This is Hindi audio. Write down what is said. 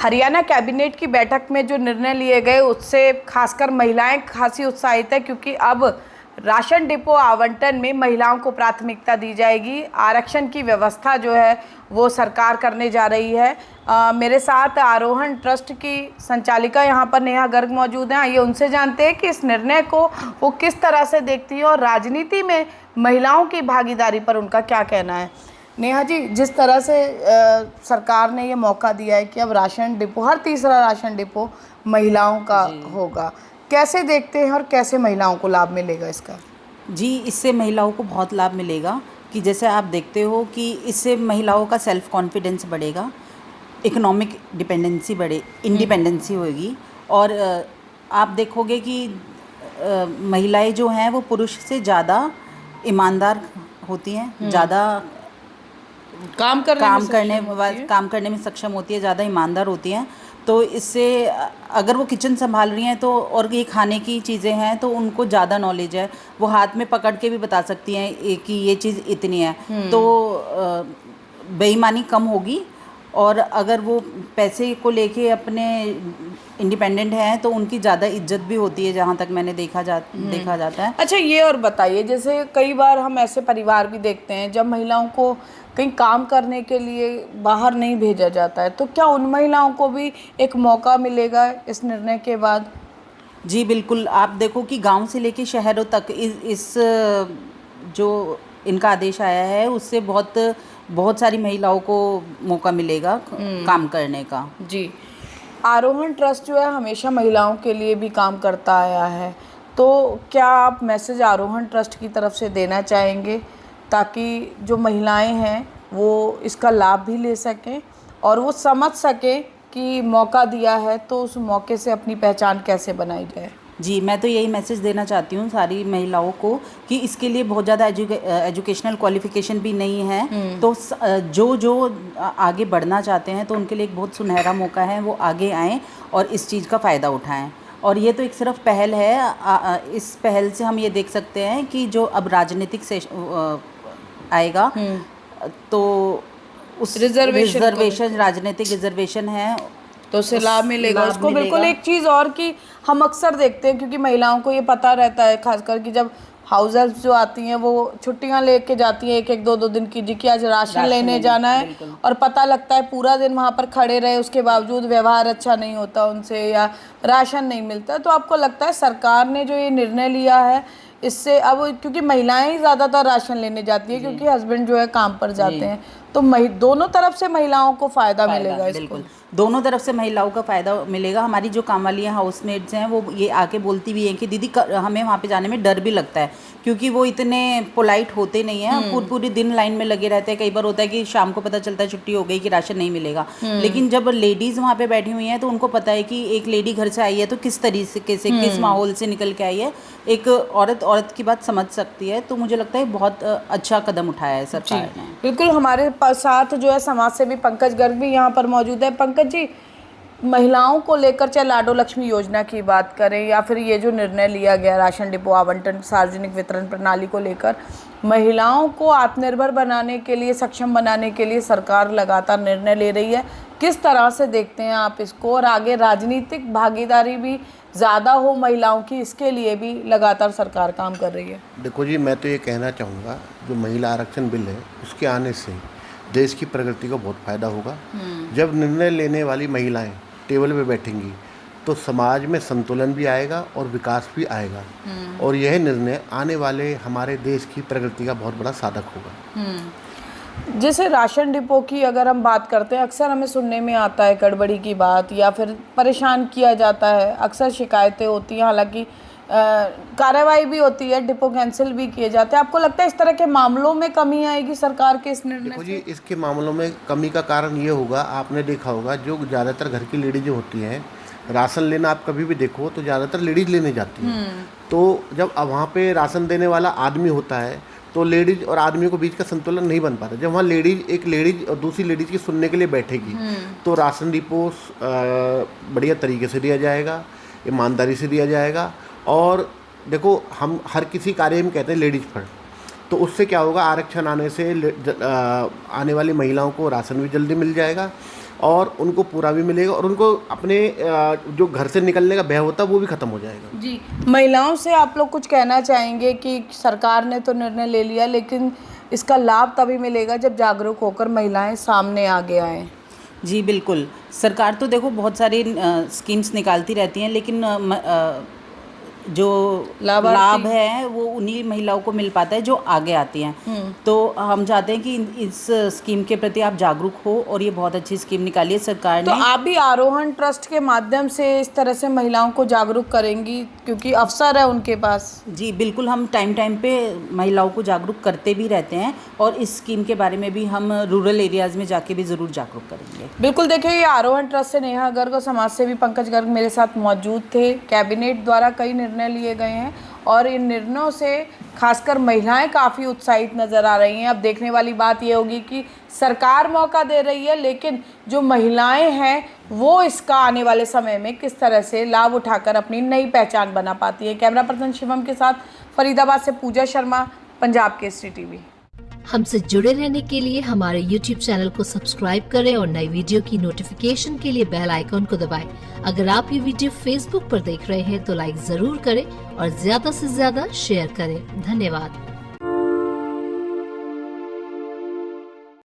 हरियाणा कैबिनेट की बैठक में जो निर्णय लिए गए उससे खासकर महिलाएं खासी उत्साहित है, क्योंकि अब राशन डिपो आवंटन में महिलाओं को प्राथमिकता दी जाएगी। आरक्षण की व्यवस्था जो है वो सरकार करने जा रही है। मेरे साथ आरोहण ट्रस्ट की संचालिका यहाँ पर नेहा गर्ग मौजूद हैं। आइए उनसे जानते हैं कि इस निर्णय को वो किस तरह से देखती हैं और राजनीति में महिलाओं की भागीदारी पर उनका क्या कहना है। नेहा जी, जिस तरह से सरकार ने ये मौका दिया है कि अब राशन डिपो, हर तीसरा राशन डिपो महिलाओं का होगा, कैसे देखते हैं और कैसे महिलाओं को लाभ मिलेगा इसका? जी, इससे महिलाओं को बहुत लाभ मिलेगा कि जैसे आप देखते हो कि इससे महिलाओं का सेल्फ कॉन्फिडेंस बढ़ेगा, इकोनॉमिक डिपेंडेंसी इंडिपेंडेंसी होगी। और आप देखोगे कि महिलाएं जो हैं वो पुरुष से ज़्यादा ईमानदार होती हैं, ज़्यादा काम करने में सक्षम होती है, ज़्यादा ईमानदार होती हैं। तो इससे अगर वो किचन संभाल रही हैं तो, और ये खाने की चीज़ें हैं तो उनको ज़्यादा नॉलेज है, वो हाथ में पकड़ के भी बता सकती हैं कि ये चीज़ इतनी है, तो बेईमानी कम होगी। और अगर वो पैसे को लेके अपने इंडिपेंडेंट हैं तो उनकी ज़्यादा इज्जत भी होती है, जहाँ तक मैंने देखा जाता है। अच्छा, ये और बताइए, जैसे कई बार हम ऐसे परिवार भी देखते हैं जब महिलाओं को कहीं काम करने के लिए बाहर नहीं भेजा जाता है, तो क्या उन महिलाओं को भी एक मौका मिलेगा इस निर्णय के बाद? जी बिल्कुल, आप देखो कि गांव से लेके शहरों तक इस जो इनका आदेश आया है उससे बहुत सारी महिलाओं को मौका मिलेगा काम करने का। जी, आरोहण ट्रस्ट जो है हमेशा महिलाओं के लिए भी काम करता आया है, तो क्या आप मैसेज आरोहण ट्रस्ट की तरफ से देना चाहेंगे ताकि जो महिलाएं हैं वो इसका लाभ भी ले सकें और वो समझ सकें कि मौका दिया है तो उस मौके से अपनी पहचान कैसे बनाई जाए? जी, मैं तो यही मैसेज देना चाहती हूँ सारी महिलाओं को कि इसके लिए बहुत ज़्यादा एजुकेशनल क्वालिफिकेशन भी नहीं है, तो जो आगे बढ़ना चाहते हैं तो उनके लिए एक बहुत सुनहरा मौका है, वो आगे आएँ और इस चीज़ का फ़ायदा उठाएं। और ये तो एक सिर्फ पहल है, इस पहल से हम ये देख सकते हैं कि जो अब राजनीतिक से आएगा तो उस रिजर्वेशन राजनीतिक रिजर्वेशन है तो उसे लाभ मिलेगा उसको। बिल्कुल। एक चीज़ और कि हम अक्सर देखते हैं, क्योंकि महिलाओं को ये पता रहता है खासकर कि जब हाउस हेल्प जो आती हैं वो छुट्टियां लेके जाती हैं 1-1 2-2 दिन की, जी कि आज राशन लेने जाना है, और पता लगता है पूरा दिन वहाँ पर खड़े रहे उसके बावजूद व्यवहार अच्छा नहीं होता उनसे या राशन नहीं मिलता। तो आपको लगता है सरकार ने जो ये निर्णय लिया है इससे अब, क्योंकि महिलाएं ही ज़्यादातर राशन लेने जाती है क्योंकि हस्बैंड जो है काम पर जाते हैं, तो दोनों तरफ से महिलाओं को फ़ायदा मिलेगा इसको? बिल्कुल, दोनों तरफ से महिलाओं का फ़ायदा मिलेगा। हमारी जो काम वाली हाउसमेट्स हैं वो ये आके बोलती भी हैं कि दीदी हमें वहाँ पे जाने में डर भी लगता है, क्योंकि वो इतने पोलाइट होते नहीं हैं, पूरी दिन लाइन में लगे रहते हैं। कई बार होता है कि शाम को पता चलता है छुट्टी हो गई कि राशन नहीं मिलेगा, लेकिन जब लेडीज़ वहाँ पे बैठी हुई हैं तो उनको पता है कि एक लेडी घर से आई है तो किस तरीके से किस माहौल से निकल के आई है, एक औरत की बात समझ सकती है। तो मुझे लगता है बहुत अच्छा कदम उठाया है सरकार ने। बिल्कुल। हमारे साथ जो है समाज सेवी पंकज गर्ग भी यहाँ पर मौजूद है। पंकज जी, महिलाओं को लेकर चाहे लाडो लक्ष्मी योजना की बात करें या फिर ये जो निर्णय लिया गया राशन डिपो आवंटन सार्वजनिक वितरण प्रणाली को लेकर, महिलाओं को आत्मनिर्भर बनाने के लिए, सक्षम बनाने के लिए सरकार लगातार निर्णय ले रही है, किस तरह से देखते हैं आप इसको? और आगे राजनीतिक भागीदारी भी ज़्यादा हो महिलाओं की, इसके लिए भी लगातार सरकार काम कर रही है। देखो जी, मैं तो ये कहना चाहूँगा जो महिला आरक्षण बिल है उसके आने से देश की प्रगति को बहुत फ़ायदा होगा। जब निर्णय लेने वाली महिलाएं टेबल पे बैठेंगी तो समाज में संतुलन भी आएगा और विकास भी आएगा, और यह निर्णय आने वाले हमारे देश की प्रगति का बहुत बड़ा साधक होगा। जैसे राशन डिपो की अगर हम बात करते हैं, अक्सर हमें सुनने में आता है गड़बड़ी की बात या फिर परेशान किया जाता है, अक्सर शिकायतें होती हैं, हालांकि कार्रवाई भी होती है, डिपो कैंसिल भी किए जाते हैं। आपको लगता है इस तरह के मामलों में कमी आएगी सरकार के इस निर्णय से? देखो जी, इसके मामलों में कमी का कारण ये होगा, आपने देखा होगा जो ज़्यादातर घर की लेडीज होती हैं, राशन लेना आप कभी भी देखो तो ज़्यादातर लेडीज लेने जाती हैं। तो जब वहाँ पे राशन देने वाला आदमी होता है तो लेडीज और आदमी को बीच का संतुलन नहीं बन पाता। जब वहाँ एक लेडीज और दूसरी लेडीज की सुनने के लिए बैठेगी तो राशन डिपो बढ़िया तरीके से दिया जाएगा, ईमानदारी से दिया जाएगा। और देखो, हम हर किसी कार्य में कहते हैं लेडीज़ फर्स्ट, तो उससे क्या होगा, आरक्षण आने से आने वाली महिलाओं को राशन भी जल्दी मिल जाएगा और उनको पूरा भी मिलेगा और उनको अपने जो घर से निकलने का भय होता है वो भी ख़त्म हो जाएगा। जी, महिलाओं से आप लोग कुछ कहना चाहेंगे कि सरकार ने तो निर्णय ले लिया, लेकिन इसका लाभ तभी मिलेगा जब जागरूक होकर महिलाएं सामने आगे आएँ। जी बिल्कुल, सरकार तो देखो बहुत सारी स्कीम्स निकालती रहती हैं, लेकिन जो लाभ है वो उन्हीं महिलाओं को मिल पाता है जो आगे आती हैं। तो हम चाहते हैं कि इस स्कीम के प्रति आप जागरूक हो, और ये बहुत अच्छी स्कीम निकाली है सरकार ने। तो आप भी आरोहण ट्रस्ट के माध्यम से इस तरह से महिलाओं को जागरूक करेंगी, क्योंकि अवसर है उनके पास। जी बिल्कुल, हम टाइम टाइम पे महिलाओं को जागरूक करते भी रहते हैं, और इस स्कीम के बारे में भी हम रूरल एरियाज़ में जाके भी ज़रूर जागरूक करेंगे। बिल्कुल, देखिए ये आरोहण ट्रस्ट से नेहा गर्ग और समाज सेवी पंकज गर्ग मेरे साथ मौजूद थे। कैबिनेट द्वारा कई निर्णय लिए गए हैं और इन निर्णयों से खासकर महिलाएं काफ़ी उत्साहित नज़र आ रही हैं। अब देखने वाली बात ये होगी कि सरकार मौका दे रही है, लेकिन जो महिलाएं हैं वो इसका आने वाले समय में किस तरह से लाभ उठाकर अपनी नई पहचान बना पाती है। कैमरा पर्सन शिवम के साथ फरीदाबाद से पूजा शर्मा, पंजाब केसरी टीवी। हमसे जुड़े रहने के लिए हमारे YouTube चैनल को सब्सक्राइब करें और नई वीडियो की नोटिफिकेशन के लिए बेल आइकॉन को दबाएं। अगर आप ये वीडियो Facebook पर देख रहे हैं तो लाइक जरूर करें और ज्यादा से ज्यादा शेयर करें। धन्यवाद।